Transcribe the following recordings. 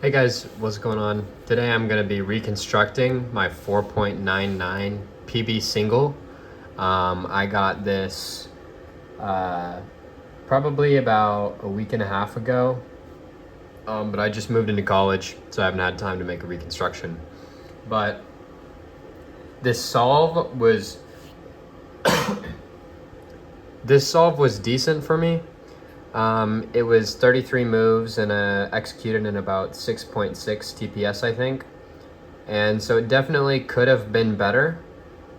Hey guys, what's going on? Today I'm going to be reconstructing my 4.99 PB single. I got this probably about a week and a half ago, but I just moved into college, so I haven't had time to make a reconstruction. But this solve was decent for me. It was 33 moves and executed in about 6.6 TPS, I think. And so it definitely could have been better,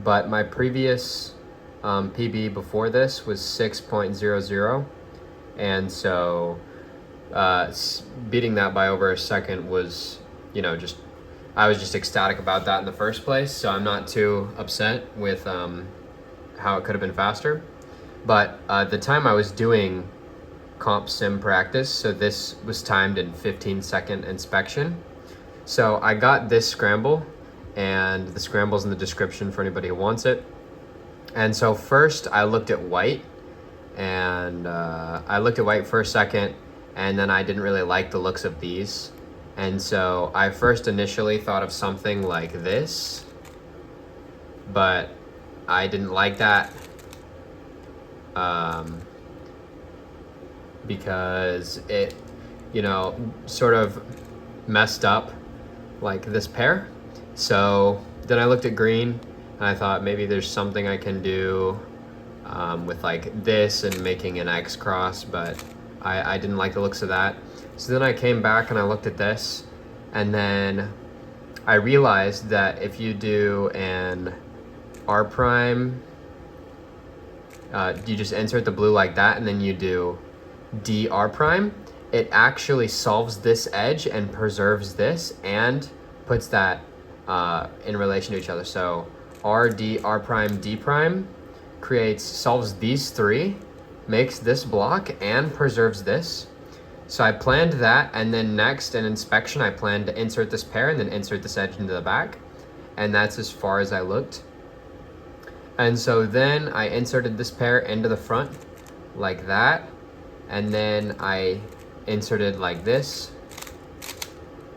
but my previous PB before this was 6.00. And so beating that by over a second was, I was just ecstatic about that in the first place. So I'm not too upset with how it could have been faster. But the time I was doing comp sim practice, so this was timed in 15-second inspection. So I got this scramble, and the scramble's in the description for anybody who wants it. And so first I looked at white, and I looked at white for a second, and then I didn't really like the looks of these. And so I first initially thought of something like this, but I didn't like that. Because it, sort of messed up like this pair. So then I looked at green and I thought maybe there's something I can do with like this and making an xxcross, but I didn't like the looks of that. So then I came back and I looked at this, and then I realized that if you do an R prime, you just insert the blue like that, and then you do dr prime, it actually solves this edge and preserves this and puts that in relation to each other. So r prime d prime solves these three, makes this block, and preserves this. So I planned that, and then next in inspection I planned to insert this pair and then insert this edge into the back, and that's as far as I looked. And so then I inserted this pair into the front like that, and then I inserted like this,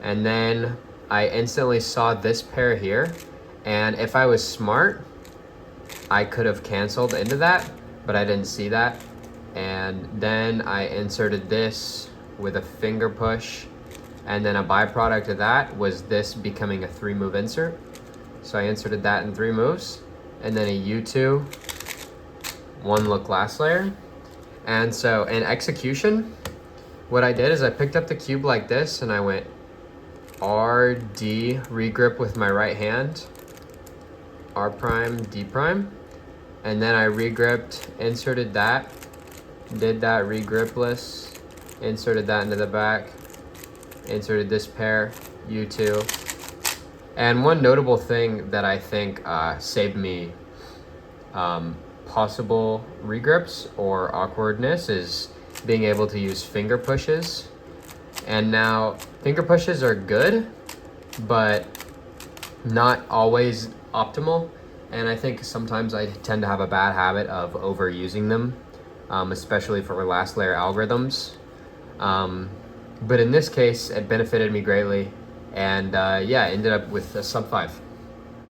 and then I instantly saw this pair here, and if I was smart I could have canceled into that, but I didn't see that. And then I inserted this with a finger push, and then a byproduct of that was this becoming a 3-move insert. So I inserted that in 3 moves, and then a U2 one look last layer. And so in execution, what I did is I picked up the cube like this, and I went RD, regrip with my right hand, R prime, D prime, and then I regripped, inserted that, did that regripless, inserted that into the back, inserted this pair, U2. And one notable thing that I think saved me possible regrips or awkwardness is being able to use finger pushes. And now finger pushes are good, but not always optimal. And I think sometimes I tend to have a bad habit of overusing them, especially for last layer algorithms. But in this case, it benefited me greatly. And yeah, I ended up with a sub 5.